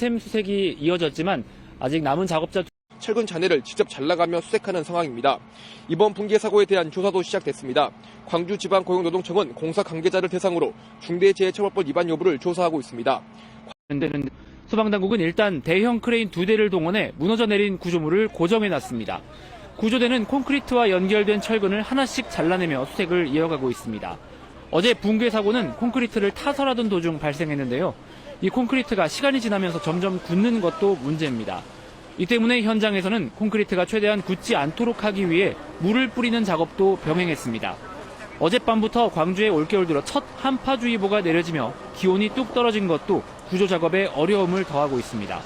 시스템 수색이 이어졌지만 아직 남은 작업자 철근 잔해를 직접 잘라가며 수색하는 상황입니다. 이번 붕괴 사고에 대한 조사도 시작됐습니다. 광주지방고용노동청은 공사 관계자를 대상으로 중대재해처벌법 위반 여부를 조사하고 있습니다. 소방당국은 일단 대형 크레인 2대를 동원해 무너져 내린 구조물을 고정해놨습니다. 구조대는 콘크리트와 연결된 철근을 하나씩 잘라내며 수색을 이어가고 있습니다. 어제 붕괴 사고는 콘크리트를 타설하던 도중 발생했는데요. 이 콘크리트가 시간이 지나면서 점점 굳는 것도 문제입니다. 이 때문에 현장에서는 콘크리트가 최대한 굳지 않도록 하기 위해 물을 뿌리는 작업도 병행했습니다. 어젯밤부터 광주에 올겨울 들어 첫 한파주의보가 내려지며 기온이 뚝 떨어진 것도 구조 작업에 어려움을 더하고 있습니다.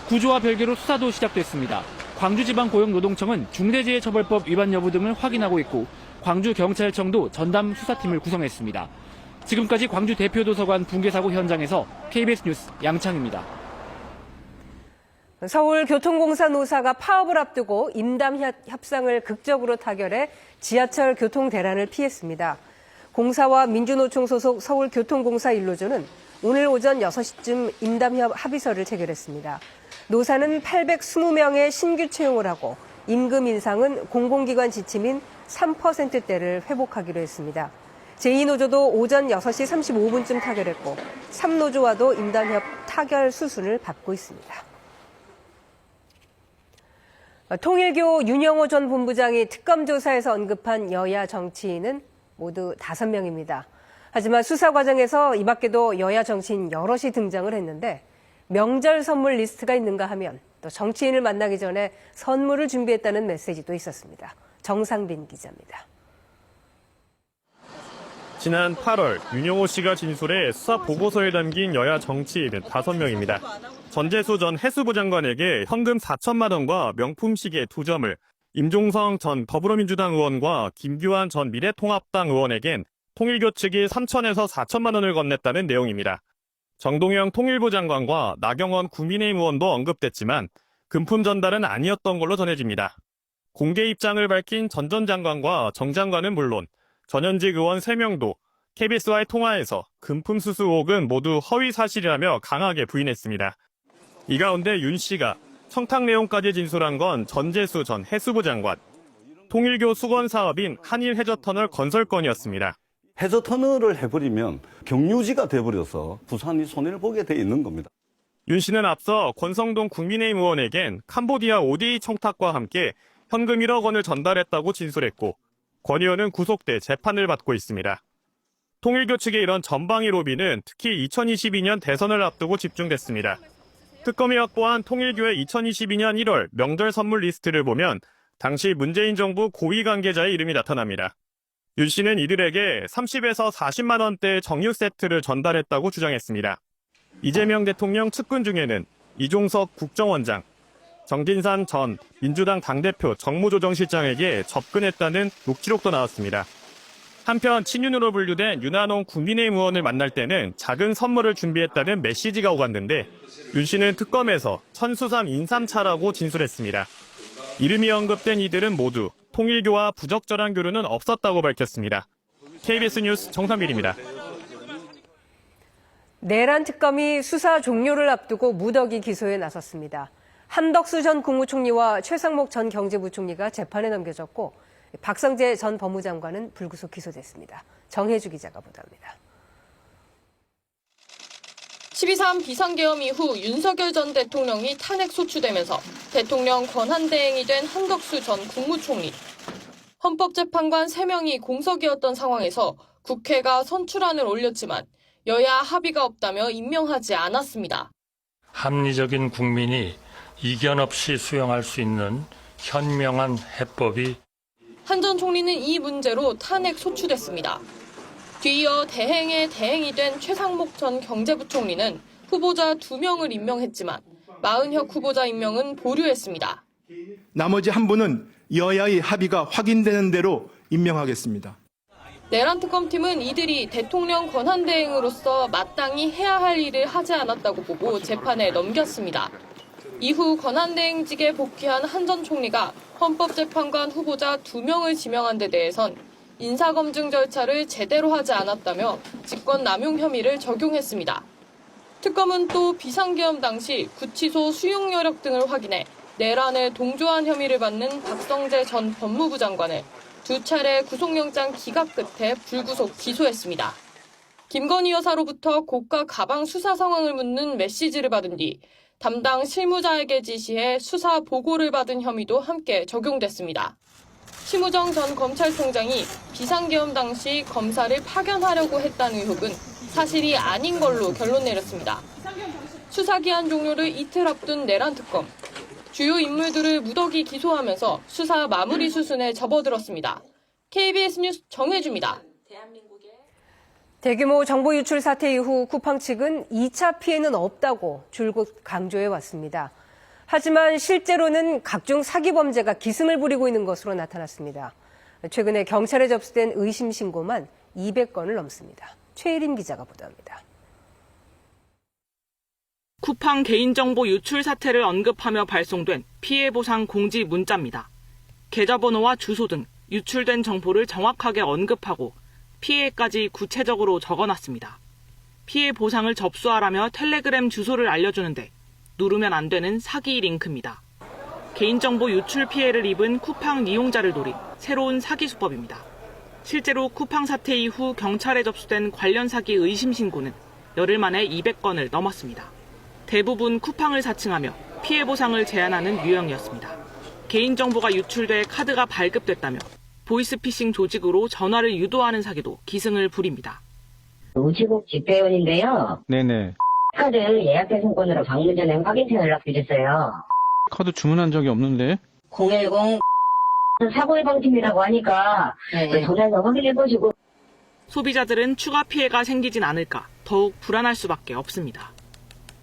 구조와 별개로 수사도 시작됐습니다. 광주지방고용노동청은 중대재해처벌법 위반 여부 등을 확인하고 있고 광주경찰청도 전담 수사팀을 구성했습니다. 지금까지 광주 대표도서관 붕괴 사고 현장에서 KBS 뉴스 양창입니다. 서울교통공사 노사가 파업을 앞두고 임담 협상을 극적으로 타결해 지하철 교통 대란을 피했습니다. 공사와 민주노총 소속 서울교통공사 1노조는 오늘 오전 6시쯤 임담 합의서를 체결했습니다. 노사는 820명의 신규 채용을 하고 임금 인상은 공공기관 지침인 3%대를 회복하기로 했습니다. 제2노조도 오전 6시 35분쯤 타결했고 3노조와도 임담협 타결 수순을 밟고 있습니다. 통일교 윤영호 전 본부장이 특검 조사에서 언급한 여야 정치인은 모두 5명입니다. 하지만 수사 과정에서 이 밖에도 여야 정치인 여럿이 등장을 했는데 명절 선물 리스트가 있는가 하면 또 정치인을 만나기 전에 선물을 준비했다는 메시지도 있었습니다. 정상빈 기자입니다. 지난 8월 윤영호 씨가 진술해 수사 보고서에 담긴 여야 정치인은 5명입니다. 전재수 전 해수부 장관에게 현금 4천만 원과 명품 시계 2점을, 임종성 전 더불어민주당 의원과 김규환 전 미래통합당 의원에겐 통일교 측이 3천에서 4천만 원을 건넸다는 내용입니다. 정동영 통일부 장관과 나경원 국민의힘 의원도 언급됐지만 금품 전달은 아니었던 걸로 전해집니다. 공개 입장을 밝힌 전 장관과 정 장관은 물론 전현직 의원 3명도 KBS와의 통화에서 금품 수수 의혹은 모두 허위 사실이라며 강하게 부인했습니다. 이 가운데 윤 씨가 청탁 내용까지 진술한 건 전재수 전 해수부 장관, 통일교 수건 사업인 한일 해저터널 건설건이었습니다. 해저터널을 해버리면 경유지가 돼버려서 부산이 손해를 보게 돼 있는 겁니다. 윤 씨는 앞서 권성동 국민의힘 의원에겐 캄보디아 ODA 청탁과 함께 현금 1억 원을 전달했다고 진술했고 권 의원은 구속돼 재판을 받고 있습니다. 통일교 측의 이런 전방위 로비는 특히 2022년 대선을 앞두고 집중됐습니다. 특검이 확보한 통일교의 2022년 1월 명절 선물 리스트를 보면 당시 문재인 정부 고위 관계자의 이름이 나타납니다. 윤 씨는 이들에게 30에서 40만 원대의 정유 세트를 전달했다고 주장했습니다. 이재명 대통령 측근 중에는 이종석 국정원장, 정진산 전 민주당 당대표 정무조정실장에게 접근했다는 녹취록도 나왔습니다. 한편 친윤으로 분류된 윤한홍 국민의힘 의원을 만날 때는 작은 선물을 준비했다는 메시지가 오갔는데 윤 씨는 특검에서 천수삼 인삼차라고 진술했습니다. 이름이 언급된 이들은 모두 통일교와 부적절한 교류는 없었다고 밝혔습니다. KBS 뉴스 정상빈입니다. 내란 특검이 수사 종료를 앞두고 무더기 기소에 나섰습니다. 한덕수 전 국무총리와 최상목 전 경제부총리가 재판에 넘겨졌고 박성재 전 법무장관은 불구속 기소됐습니다. 정혜주 기자가 보도합니다. 12.3 비상계엄 이후 윤석열 전 대통령이 탄핵 소추되면서 대통령 권한대행이 된 한덕수 전 국무총리. 헌법재판관 3명이 공석이었던 상황에서 국회가 선출안을 올렸지만 여야 합의가 없다며 임명하지 않았습니다. 합리적인 국민이 이견 없이 수용할 수 있는 현명한 해법이 한 전 총리는 이 문제로 탄핵 소추됐습니다. 뒤이어 대행의 대행이 된 최상목 전 경제부총리는 후보자 2명을 임명했지만 마은혁 후보자 임명은 보류했습니다. 나머지 한 분은 여야의 합의가 확인되는 대로 임명하겠습니다. 내란 특검팀은 이들이 대통령 권한대행으로서 마땅히 해야 할 일을 하지 않았다고 보고 재판에 넘겼습니다. 이후 권한대행직에 복귀한 한 전 총리가 헌법재판관 후보자 2명을 지명한 데 대해선 인사검증 절차를 제대로 하지 않았다며 직권남용 혐의를 적용했습니다. 특검은 또 비상계엄 당시 구치소 수용 여력 등을 확인해 내란에 동조한 혐의를 받는 박성재 전 법무부 장관을 2차례 구속영장 기각 끝에 불구속 기소했습니다. 김건희 여사로부터 고가 가방 수사 상황을 묻는 메시지를 받은 뒤 담당 실무자에게 지시해 수사 보고를 받은 혐의도 함께 적용됐습니다. 심우정 전 검찰총장이 비상계엄 당시 검사를 파견하려고 했다는 의혹은 사실이 아닌 걸로 결론 내렸습니다. 수사기한 종료를 이틀 앞둔 내란특검. 주요 인물들을 무더기 기소하면서 수사 마무리 수순에 접어들었습니다. KBS 뉴스 정혜주입니다. 대규모 정보 유출 사태 이후 쿠팡 측은 2차 피해는 없다고 줄곧 강조해 왔습니다. 하지만 실제로는 각종 사기 범죄가 기승을 부리고 있는 것으로 나타났습니다. 최근에 경찰에 접수된 의심 신고만 200건을 넘습니다. 최일임 기자가 보도합니다. 쿠팡 개인정보 유출 사태를 언급하며 발송된 피해보상 공지 문자입니다. 계좌번호와 주소 등 유출된 정보를 정확하게 언급하고 피해까지 구체적으로 적어놨습니다. 피해 보상을 접수하라며 텔레그램 주소를 알려주는데 누르면 안 되는 사기 링크입니다. 개인정보 유출 피해를 입은 쿠팡 이용자를 노린 새로운 사기 수법입니다. 실제로 쿠팡 사태 이후 경찰에 접수된 관련 사기 의심 신고는 열흘 만에 200건을 넘었습니다. 대부분 쿠팡을 사칭하며 피해 보상을 제한하는 유형이었습니다. 개인정보가 유출돼 카드가 발급됐다며 보이스피싱 조직으로 전화를 유도하는 사기도 기승을 부립니다. 우체국 집배원인데요. 네네. 카드 예약 배송권으로 방문 전에 확인차 연락드렸어요. 카드 주문한 적이 없는데? 010 사고예방팀이라고 하니까 전화해서 확인해보시고. 소비자들은 추가 피해가 생기진 않을까 더욱 불안할 수밖에 없습니다.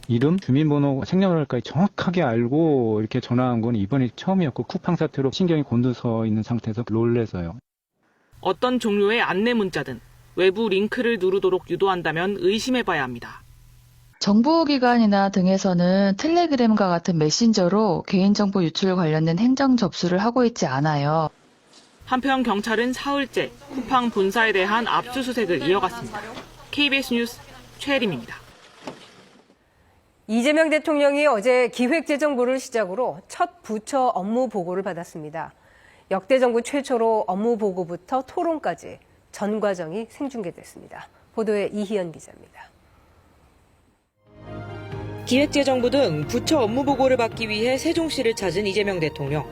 이름, 주민번호, 생년월일까지 정확하게 알고 이렇게 전화한 건 이번이 처음이었고 쿠팡 사태로 신경이 곤두서 있는 상태에서 놀래서요. 어떤 종류의 안내 문자든 외부 링크를 누르도록 유도한다면 의심해봐야 합니다. 정보기관이나 등에서는 텔레그램과 같은 메신저로 개인정보 유출 관련된 행정 접수를 하고 있지 않아요. 한편 경찰은 사흘째 쿠팡 본사에 대한 압수수색을 이어갔습니다. KBS 뉴스 최혜림입니다. 이재명 대통령이 어제 기획재정부를 시작으로 첫 부처 업무 보고를 받았습니다. 역대 정부 최초로 업무 보고부터 토론까지 전 과정이 생중계됐습니다. 보도에 이희연 기자입니다. 기획재정부 등 부처 업무 보고를 받기 위해 세종시를 찾은 이재명 대통령.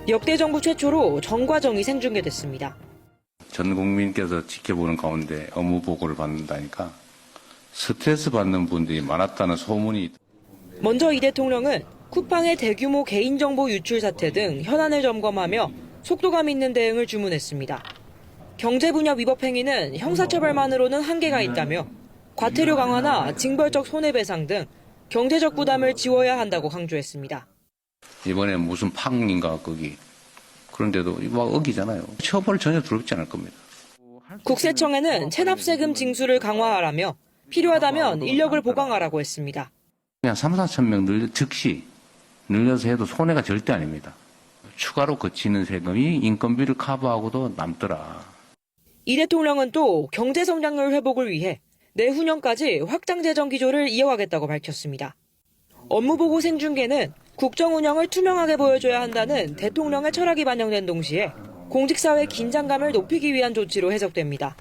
역대 정부 최초로 전 과정이 생중계됐습니다. 전 국민께서 지켜보는 가운데 업무 보고를 받는다니까 스트레스 받는 분들이 많았다는 소문이. 먼저 이 대통령은 쿠팡의 대규모 개인정보 유출 사태 등 현안을 점검하며 속도감 있는 대응을 주문했습니다. 경제 분야 위법 행위는 형사처벌만으로는 한계가 있다며 과태료 강화나 징벌적 손해배상 등 경제적 부담을 지워야 한다고 강조했습니다. 이번에 무슨 팡인가 거기 그런데도 막 어기잖아요. 처벌 전혀 두렵지 않을 겁니다. 국세청에는 체납세금 징수를 강화하라며 필요하다면 인력을 보강하라고 했습니다. 그냥 3, 4천 명 즉시 늘려서 해도 손해가 절대 아닙니다. 추가로 거치는 세금이 인건비를 커버하고도 남더라. 이 대통령은 또 경제 성장률 회복을 위해 내후년까지 확장 재정 기조를 이어가겠다고 밝혔습니다. 업무보고 생중계는 국정 운영을 투명하게 보여줘야 한다는 대통령의 철학이 반영된 동시에 공직사회 긴장감을 높이기 위한 조치로 해석됩니다.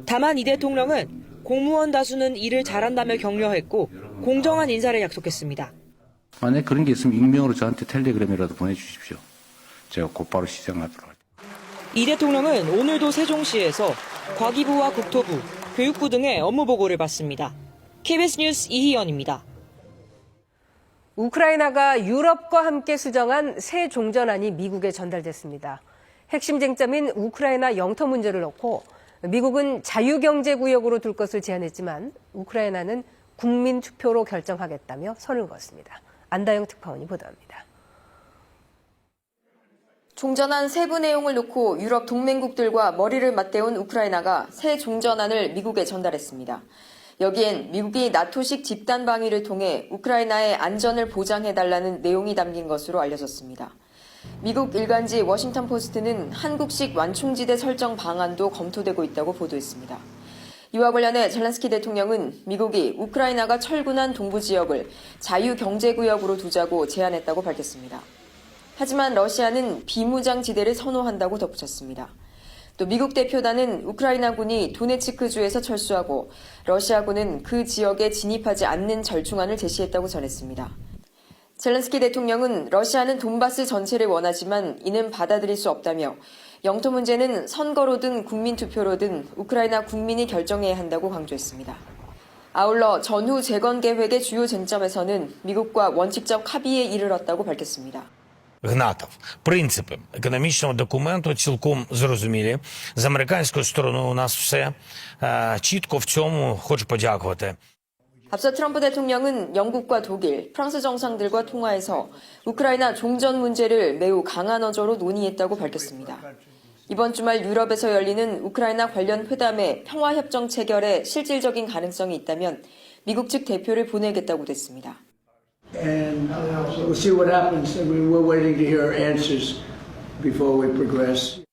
다만 이 대통령은 공무원 다수는 일을 잘한다며 격려했고 공정한 인사를 약속했습니다. 만약 그런 게 있으면 익명으로 저한테 텔레그램이라도 보내주십시오. 제가 곧바로 시정하도록 할게요. 이 대통령은 오늘도 세종시에서 과기부와 국토부, 교육부 등의 업무 보고를 받습니다. KBS 뉴스 이희연입니다. 우크라이나가 유럽과 함께 수정한 새 종전안이 미국에 전달됐습니다. 핵심 쟁점인 우크라이나 영토 문제를 놓고 미국은 자유경제구역으로 둘 것을 제안했지만 우크라이나는 국민 투표로 결정하겠다며 선을 그었습니다. 안다영 특파원이 보도합니다. 종전안 세부 내용을 놓고 유럽 동맹국들과 머리를 맞대온 우크라이나가 새 종전안을 미국에 전달했습니다. 여기엔 미국이 나토식 집단 방위를 통해 우크라이나의 안전을 보장해달라는 내용이 담긴 것으로 알려졌습니다. 미국 일간지 워싱턴 포스트는 한국식 완충지대 설정 방안도 검토되고 있다고 보도했습니다. 이와 관련해 젤렌스키 대통령은 미국이 우크라이나가 철군한 동부 지역을 자유경제구역으로 두자고 제안했다고 밝혔습니다. 하지만 러시아는 비무장지대를 선호한다고 덧붙였습니다. 또 미국 대표단은 우크라이나군이 도네츠크주에서 철수하고 러시아군은 그 지역에 진입하지 않는 절충안을 제시했다고 전했습니다. 젤렌스키 대통령은 러시아는 돈바스 전체를 원하지만 이는 받아들일 수 없다며 영토 문제는 선거로든 국민투표로든 우크라이나 국민이 결정해야 한다고 강조했습니다. 아울러 전후 재건 계획의 주요 쟁점에서는 미국과 원칙적 합의에 이르렀다고 밝혔습니다. ГНАТов. Принципи економічного документу цілком зрозумілі. З американської сторони у нас все чітко в цьому. Хочу подякувати. 앞서 트럼프 대통령은 영국과 독일, 프랑스 정상들과 통화해서 우크라이나 종전 문제를 매우 강한 어조로 논의했다고 밝혔습니다. 이번 주말 유럽에서 열리는 우크라이나 관련 회담에 평화협정 체결에 실질적인 가능성이 있다면 미국 측 대표를 보내겠다고 됐습니다. And we'll see what happens. I mean, we're waiting to hear answers before we progress.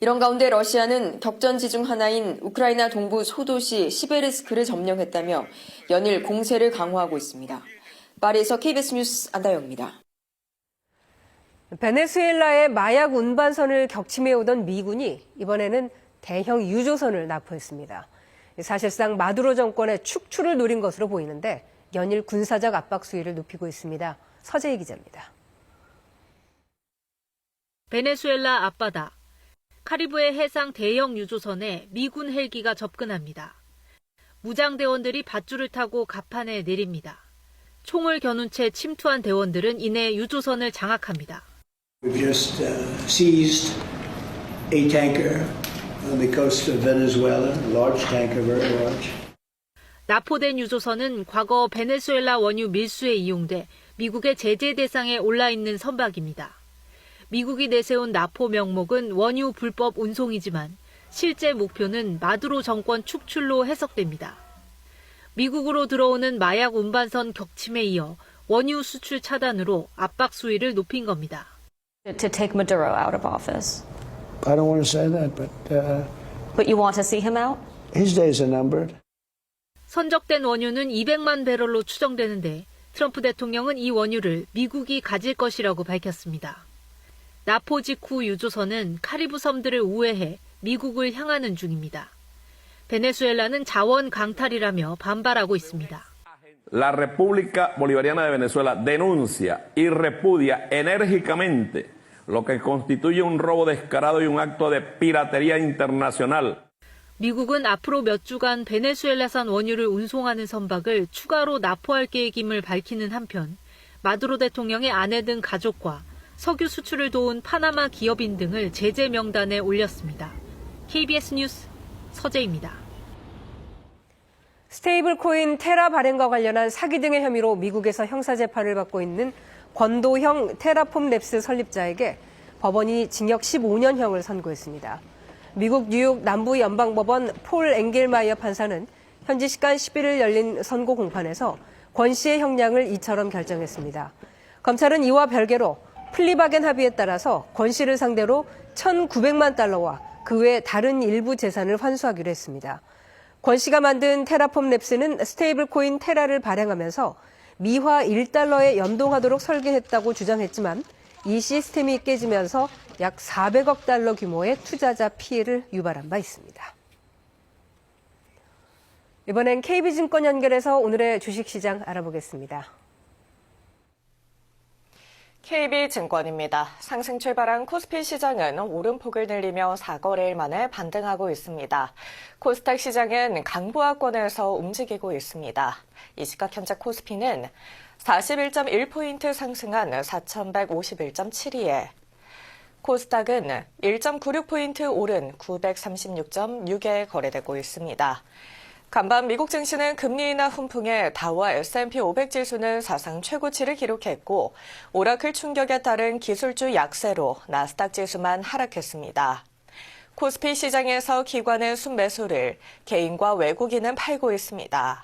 이런 가운데 러시아는 격전지 중 하나인 우크라이나 동부 소도시 시베르스크를 점령했다며 연일 공세를 강화하고 있습니다. 파리에서 KBS 뉴스 안다영입니다. 베네수엘라의 마약 운반선을 격침해오던 미군이 이번에는 대형 유조선을 납포했습니다. 사실상 마두로 정권의 축출을 노린 것으로 보이는데 연일 군사적 압박 수위를 높이고 있습니다. 서재희 기자입니다. 베네수엘라 앞바다. 카리브해 해상 대형 유조선에 미군 헬기가 접근합니다. 무장대원들이 밧줄을 타고 갑판에 내립니다. 총을 겨눈 채 침투한 대원들은 이내 유조선을 장악합니다. We've just seized a tanker on the coast of Venezuela, a large tanker, very large. 납포된 유조선은 과거 베네수엘라 원유 밀수에 이용돼 미국의 제재 대상에 올라 있는 선박입니다. 미국이 내세운 납포 명목은 원유 불법 운송이지만 실제 목표는 마두로 정권 축출로 해석됩니다. 미국으로 들어오는 마약 운반선 격침에 이어 원유 수출 차단으로 압박 수위를 높인 겁니다. To take Maduro out of office. I don't want to say that, But you want to see him out? his days are numbered. 선적된 원유는 200만 배럴로 추정되는데 트럼프 대통령은 이 원유를 미국이 가질 것이라고 밝혔습니다. 나포 직후 유조선은 카리브 섬들을 우회해 미국을 향하는 중입니다. 베네수엘라는 자원 강탈이라며 반발하고 있습니다. La República Bolivariana de Venezuela denuncia y repudia enérgicamente lo que constituye un robo descarado y un acto de piratería internacional. 미국은 앞으로 몇 주간 베네수엘라산 원유를 운송하는 선박을 추가로 납포할 계획임을 밝히는 한편 마두로 대통령의 아내 등 가족과 석유 수출을 도운 파나마 기업인 등을 제재 명단에 올렸습니다. KBS 뉴스 서재입니다. 스테이블 코인 테라 발행과 관련한 사기 등의 혐의로 미국에서 형사재판을 받고 있는 권도형 테라폼 랩스 설립자에게 법원이 징역 15년형을 선고했습니다. 미국 뉴욕 남부연방법원 폴 앵겔마이어 판사는 현지 시간 11일 열린 선고 공판에서 권 씨의 형량을 이처럼 결정했습니다. 검찰은 이와 별개로 플리바겐 합의에 따라서 권 씨를 상대로 1,900만 달러와 그 외 다른 일부 재산을 환수하기로 했습니다. 권 씨가 만든 테라폼 랩스는 스테이블 코인 테라를 발행하면서 미화 1달러에 연동하도록 설계했다고 주장했지만 이 시스템이 깨지면서 약 400억 달러 규모의 투자자 피해를 유발한 바 있습니다. 이번엔 KB증권 연결해서 오늘의 주식시장 알아보겠습니다. KB증권입니다. 상승 출발한 코스피 시장은 오름폭을 늘리며 4거래일 만에 반등하고 있습니다. 코스닥 시장은 강보합권에서 움직이고 있습니다. 이 시각 현재 코스피는 41.1포인트 상승한 4,151.72에 코스닥은 1.96포인트 오른 936.6에 거래되고 있습니다. 간밤 미국 증시는 금리 인하 훈풍에 다우와 S&P 500 지수는 사상 최고치를 기록했고 오라클 충격에 따른 기술주 약세로 나스닥 지수만 하락했습니다. 코스피 시장에서 기관은 순매수를, 개인과 외국인은 팔고 있습니다.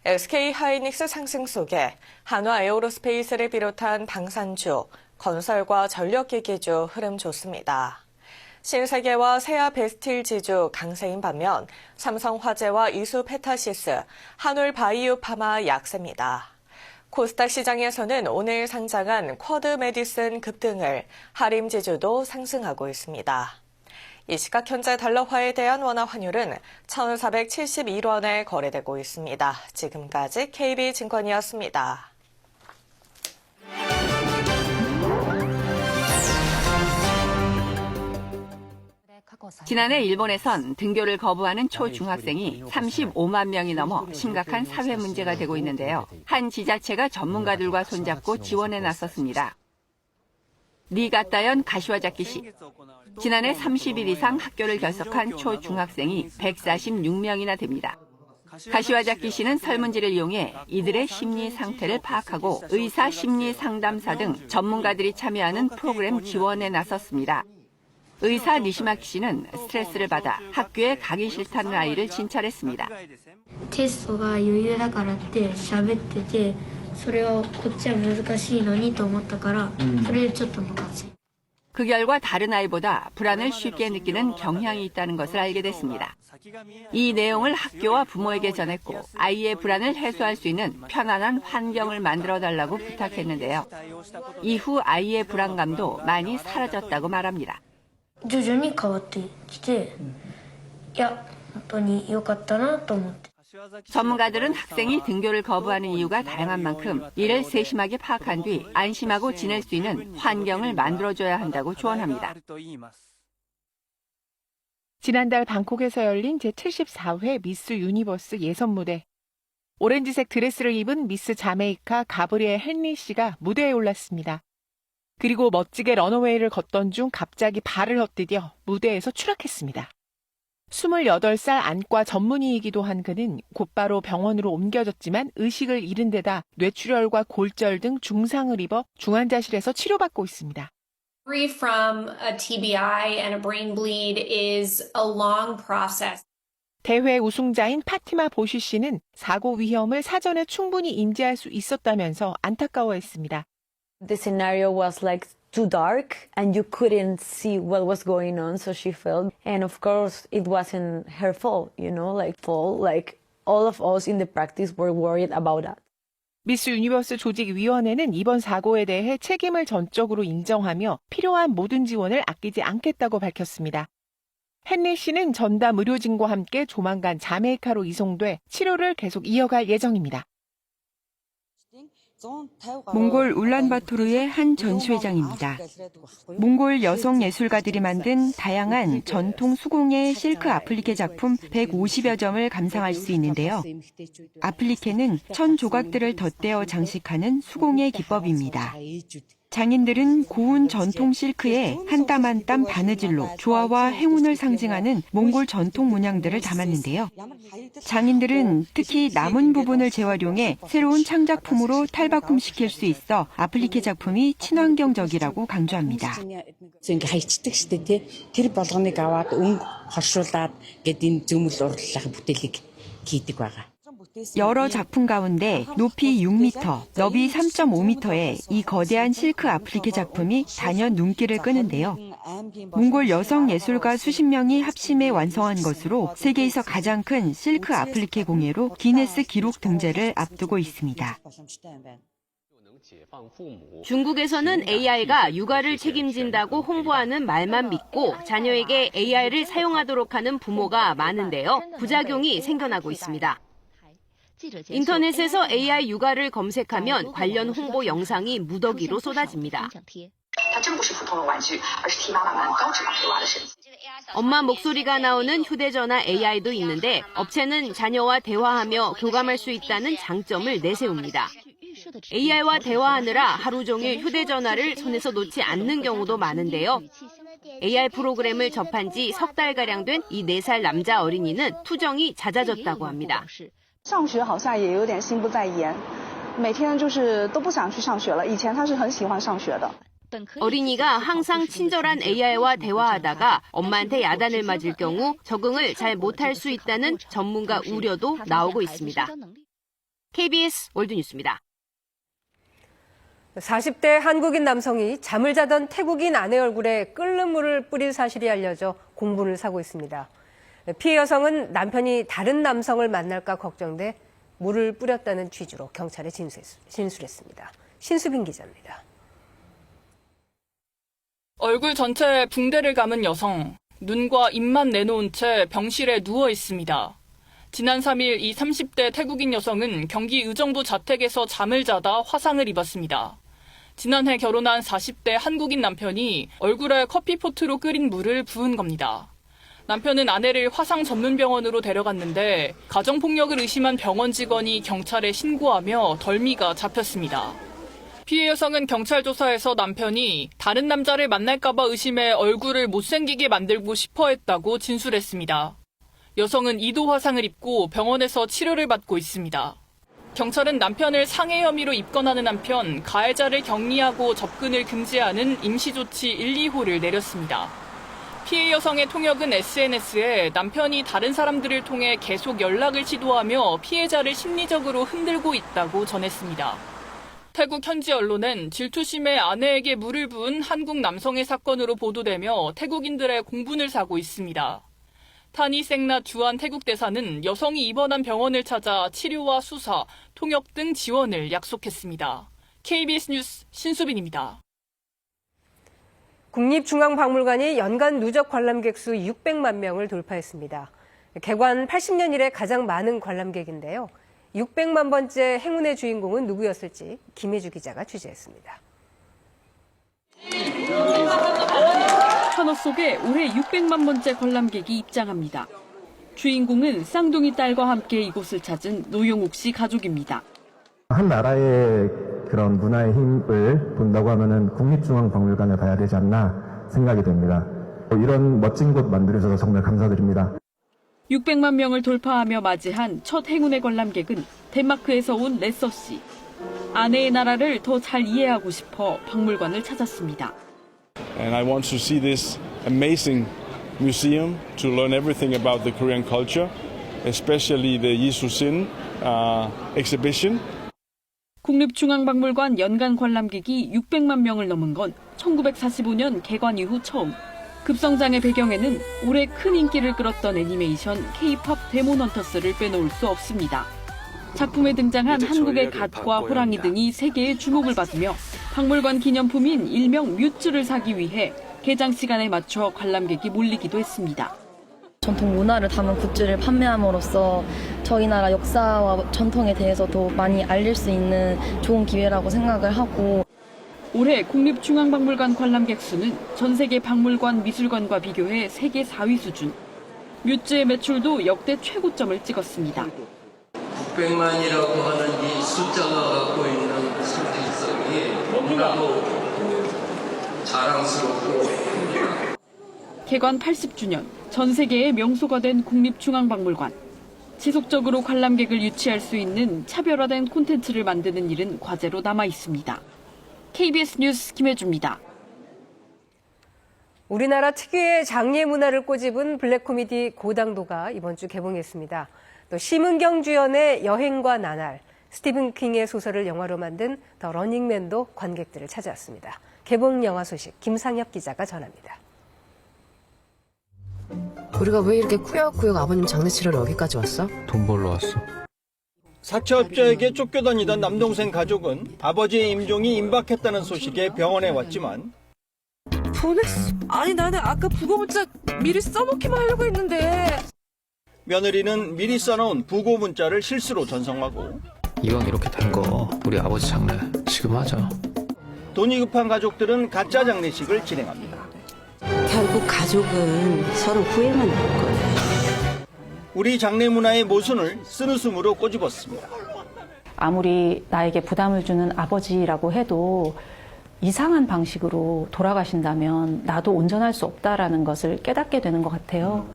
SK 하이닉스 상승 속에 한화 에어로스페이스를 비롯한 방산주, 건설과 전력기기주 흐름 좋습니다. 신세계와 세아 베스틸 지주 강세인 반면 삼성화재와 이수페타시스, 한울바이오파마 약세입니다. 코스닥 시장에서는 오늘 상장한 쿼드 메디슨 급등을, 하림 지주도 상승하고 있습니다. 이 시각 현재 달러화에 대한 원화 환율은 1,471원에 거래되고 있습니다. 지금까지 KB증권이었습니다. 지난해 일본에선 등교를 거부하는 초중학생이 35만 명이 넘어 심각한 사회 문제가 되고 있는데요. 한 지자체가 전문가들과 손잡고 지원에 나섰습니다. 니가타현 가시와자키 시. 지난해 30일 이상 학교를 결석한 초중학생이 146명이나 됩니다. 가시와자키 씨는 설문지를 이용해 이들의 심리 상태를 파악하고 의사 심리 상담사 등 전문가들이 참여하는 프로그램 지원에 나섰습니다. 의사 니시마키 씨는 스트레스를 받아 학교에 가기 싫다는 아이를 진찰했습니다. テストが余裕だからって喋ってて、それをこっちは難しいのにと思ったから、それでちょっとムカついた。 그 결과 다른 아이보다 불안을 쉽게 느끼는 경향이 있다는 것을 알게 됐습니다. 이 내용을 학교와 부모에게 전했고 아이의 불안을 해소할 수 있는 편안한 환경을 만들어달라고 부탁했는데요. 이후 아이의 불안감도 많이 사라졌다고 말합니다. 徐々に変わってきて、いや、本当に良かったなと思って。 전문가들은 학생이 등교를 거부하는 이유가 다양한 만큼 이를 세심하게 파악한 뒤 안심하고 지낼 수 있는 환경을 만들어줘야 한다고 조언합니다. 지난달 방콕에서 열린 제74회 미스 유니버스 예선 무대. 오렌지색 드레스를 입은 미스 자메이카 가브리엘 헨리 씨가 무대에 올랐습니다. 그리고 멋지게 런어웨이를 걷던 중 갑자기 발을 헛디뎌 무대에서 추락했습니다. 28살 안과 전문의이기도 한 그는 곧바로 병원으로 옮겨졌지만 의식을 잃은 데다 뇌출혈과 골절 등 중상을 입어 중환자실에서 치료받고 있습니다. Recovery from a TBI and a brain bleed is a long process. 대회 우승자인 파티마 보시 씨는 사고 위험을 사전에 충분히 인지할 수 있었다면서 안타까워했습니다. The scenario was like too dark and you couldn't see what was going on, so she fell. And of course, it wasn't her fault, like all of us in the practice were worried about that. 미스 유니버스 조직위원회는 이번 사고에 대해 책임을 전적으로 인정하며 필요한 모든 지원을 아끼지 않겠다고 밝혔습니다. 헨리 씨는 전담 의료진과 함께 조만간 자메이카로 이송돼 치료를 계속 이어갈 예정입니다. 몽골 울란바토르의 한 전시회장입니다. 몽골 여성 예술가들이 만든 다양한 전통 수공예 실크 아플리케 작품 150여 점을 감상할 수 있는데요. 아플리케는 천 조각들을 덧대어 장식하는 수공예 기법입니다. 장인들은 고운 전통 실크에 한 땀 한 땀 바느질로 조화와 행운을 상징하는 몽골 전통 문양들을 담았는데요. 장인들은 특히 남은 부분을 재활용해 새로운 창작품으로 탈바꿈시킬 수 있어 아플리케 작품이 친환경적이라고 강조합니다. 여러 작품 가운데 높이 6m, 너비 3.5m의 이 거대한 실크 아플리케 작품이 단연 눈길을 끄는데요. 몽골 여성 예술가 수십 명이 합심해 완성한 것으로 세계에서 가장 큰 실크 아플리케 공예로 기네스 기록 등재를 앞두고 있습니다. 중국에서는 AI가 육아를 책임진다고 홍보하는 말만 믿고 자녀에게 AI를 사용하도록 하는 부모가 많은데요. 부작용이 생겨나고 있습니다. 인터넷에서 AI 육아를 검색하면 관련 홍보 영상이 무더기로 쏟아집니다. 엄마 목소리가 나오는 휴대전화 AI도 있는데 업체는 자녀와 대화하며 교감할 수 있다는 장점을 내세웁니다. AI와 대화하느라 하루 종일 휴대전화를 손에서 놓지 않는 경우도 많은데요. AI 프로그램을 접한 지 석 달가량 된 이 4살 남자 어린이는 투정이 잦아졌다고 합니다. 上学好像也有点心不在焉，每天就是都不想去上学了。以前他是很喜欢上学的。 어린이가 항상 친절한 AI와 대화하다가 엄마한테 야단을 맞을 경우 적응을 잘 못할 수 있다는 전문가 우려도 나오고 있습니다. KBS 월드뉴스입니다. 40대 한국인 남성이 잠을 자던 태국인 아내 얼굴에 끓는 물을 뿌린 사실이 알려져 공분을 사고 있습니다. 피해 여성은 남편이 다른 남성을 만날까 걱정돼 물을 뿌렸다는 취지로 경찰에 진술했습니다. 신수빈 기자입니다. 얼굴 전체에 붕대를 감은 여성, 눈과 입만 내놓은 채 병실에 누워 있습니다. 지난 3일 이 30대 태국인 여성은 경기 의정부 자택에서 잠을 자다 화상을 입었습니다. 지난해 결혼한 40대 한국인 남편이 얼굴에 커피포트로 끓인 물을 부은 겁니다. 남편은 아내를 화상 전문 병원으로 데려갔는데 가정폭력을 의심한 병원 직원이 경찰에 신고하며 덜미가 잡혔습니다. 피해 여성은 경찰 조사에서 남편이 다른 남자를 만날까 봐 의심해 얼굴을 못생기게 만들고 싶어 했다고 진술했습니다. 여성은 2도 화상을 입고 병원에서 치료를 받고 있습니다. 경찰은 남편을 상해 혐의로 입건하는 한편 가해자를 격리하고 접근을 금지하는 임시조치 1, 2호를 내렸습니다. 피해 여성의 통역은 SNS에 남편이 다른 사람들을 통해 계속 연락을 시도하며 피해자를 심리적으로 흔들고 있다고 전했습니다. 태국 현지 언론은 질투심에 아내에게 물을 부은 한국 남성의 사건으로 보도되며 태국인들의 공분을 사고 있습니다. 타니 생나 주한 태국 대사는 여성이 입원한 병원을 찾아 치료와 수사, 통역 등 지원을 약속했습니다. KBS 뉴스 신수빈입니다. 국립중앙박물관이 연간 누적 관람객 수 600만 명을 돌파했습니다. 개관 80년 이래 가장 많은 관람객인데요. 600만 번째 행운의 주인공은 누구였을지 김혜주 기자가 취재했습니다. 환호 속에 올해 600만 번째 관람객이 입장합니다. 주인공은 쌍둥이 딸과 함께 이곳을 찾은 노용욱 씨 가족입니다. 한 나라의 그런 문화의 힘을 본다고 하면은 국립중앙박물관을 봐야 되지 않나 생각이 됩니다. 이런 멋진 곳 만들어주셔서 정말 감사드립니다. 600만 명을 돌파하며 맞이한 첫 행운의 관람객은 덴마크에서 온 레서 씨. 아내의 나라를 더 잘 이해하고 싶어 박물관을 찾았습니다. And I want to see this amazing museum to learn everything about the Korean culture, especially the Yisusin exhibition. 국립중앙박물관 연간 관람객이 600만 명을 넘은 건 1945년 개관 이후 처음. 급성장의 배경에는 올해 큰 인기를 끌었던 애니메이션 K-팝 데몬헌터스를 빼놓을 수 없습니다. 작품에 등장한 한국의 갓과 호랑이 등이 세계의 주목을 받으며 박물관 기념품인 일명 뮤츠를 사기 위해 개장 시간에 맞춰 관람객이 몰리기도 했습니다. 전통 문화를 담은 굿즈를 판매함으로써 저희 나라 역사와 전통에 대해서도 많이 알릴 수 있는 좋은 기회라고 생각을 하고 올해 국립중앙박물관 관람객 수는 전 세계 박물관 미술관과 비교해 세계 4위 수준. 뮤즈의 매출도 역대 최고점을 찍었습니다. 600만이라고 하는 이 숫자가 갖고 있는 상징성이 너무나도 자랑스럽고 큽니다. 개관 80주년, 전 세계의 명소가 된 국립중앙박물관. 지속적으로 관람객을 유치할 수 있는 차별화된 콘텐츠를 만드는 일은 과제로 남아 있습니다. KBS 뉴스 김혜주입니다. 우리나라 특유의 장례 문화를 꼬집은 블랙 코미디 고당도가 이번 주 개봉했습니다. 또 심은경 주연의 여행과 나날, 스티븐 킹의 소설을 영화로 만든 더 러닝맨도 관객들을 찾아왔습니다. 개봉 영화 소식 김상엽 기자가 전합니다. 우리가 왜 이렇게 꾸역꾸역 아버님 장례 치러러 여기까지 왔어? 돈 벌러 왔어. 사채업자에게 쫓겨다니던 남동생 가족은 아버지의 임종이 임박했다는 소식에 병원에 왔지만 보냈어? 아니 나는 아까 부고문자 미리 써놓기만 하려고 했는데 며느리는 미리 써놓은 부고 문자를 실수로 전송하고 이왕 이렇게 된 거 우리 아버지 장례 지금 하자. 돈이 급한 가족들은 가짜 장례식을 진행합니다. 결국 가족은 서로 후회만 할 거예요. 우리 장례 문화의 모순을 쓴웃음으로 꼬집었습니다. 아무리 나에게 부담을 주는 아버지라고 해도 이상한 방식으로 돌아가신다면 나도 온전할 수 없다라는 것을 깨닫게 되는 것 같아요.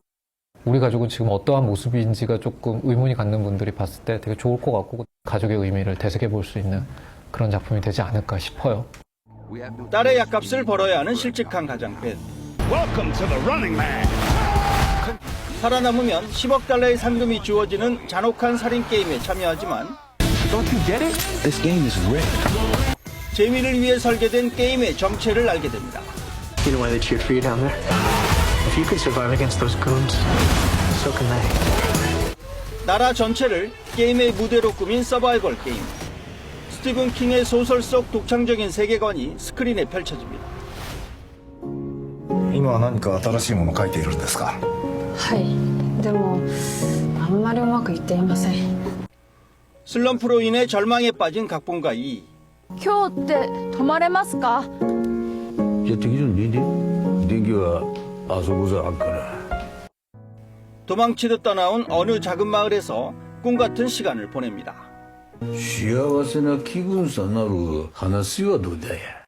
우리 가족은 지금 어떠한 모습인지가 조금 의문이 갖는 분들이 봤을 때 되게 좋을 것 같고 가족의 의미를 되새겨 볼 수 있는 그런 작품이 되지 않을까 싶어요. 딸의 약값을 벌어야 하는 실직한 가장팬. Welcome to the Running Man. 살아남으면 10억 달러의 상금이 주어지는 잔혹한 살인 게임에 참여하지만 Don't you get it? This game is rigged. 재미를 위해 설계된 게임의 정체를 알게 됩니다. You know why they cheered for you down there? If you could survive against those goons, so can they. 나라 전체를 게임의 무대로 꾸민 서바이벌 게임. 스티븐 킹의 소설 속 독창적인 세계관이 스크린에 펼쳐집니다. 今は何か新しいものを書いているんですか？はい。でもあんまりうまくいっていません。 슬럼프로 인해 절망에 빠진 각본가 이. 今日って泊まれますか？じゃあ適当に電気はあそこさあっから。 도망치듯 떠나온 어느 작은 마을에서 꿈 같은 시간을 보냅니다. 幸せな気分さなる話はどうだや。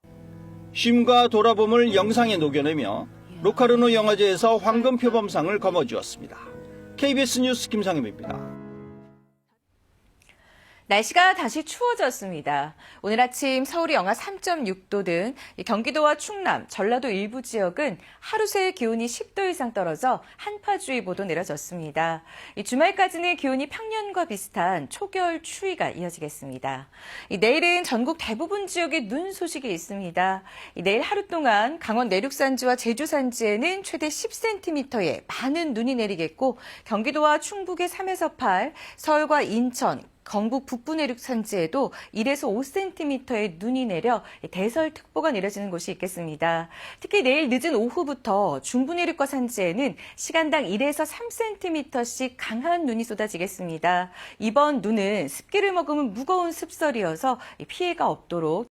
쉼과 돌아봄을 영상에 녹여내며 로카르노 영화제에서 황금 표범상을 거머쥐었습니다. KBS 뉴스 김상엽입니다. 날씨가 다시 추워졌습니다. 오늘 아침 서울이 영하 3.6도 등 경기도와 충남, 전라도 일부 지역은 하루 새 기온이 10도 이상 떨어져 한파주의보도 내려졌습니다. 주말까지는 기온이 평년과 비슷한 초겨울 추위가 이어지겠습니다. 내일은 전국 대부분 지역에 눈 소식이 있습니다. 내일 하루 동안 강원 내륙산지와 제주 산지에는 최대 10cm의 많은 눈이 내리겠고 경기도와 충북의 3에서 8, 서울과 인천, 경북 북부 내륙 산지에도 1에서 5cm의 눈이 내려 대설특보가 내려지는 곳이 있겠습니다. 특히 내일 늦은 오후부터 중부 내륙과 산지에는 시간당 1에서 3cm씩 강한 눈이 쏟아지겠습니다. 이번 눈은 습기를 머금은 무거운 습설이어서 피해가 없도록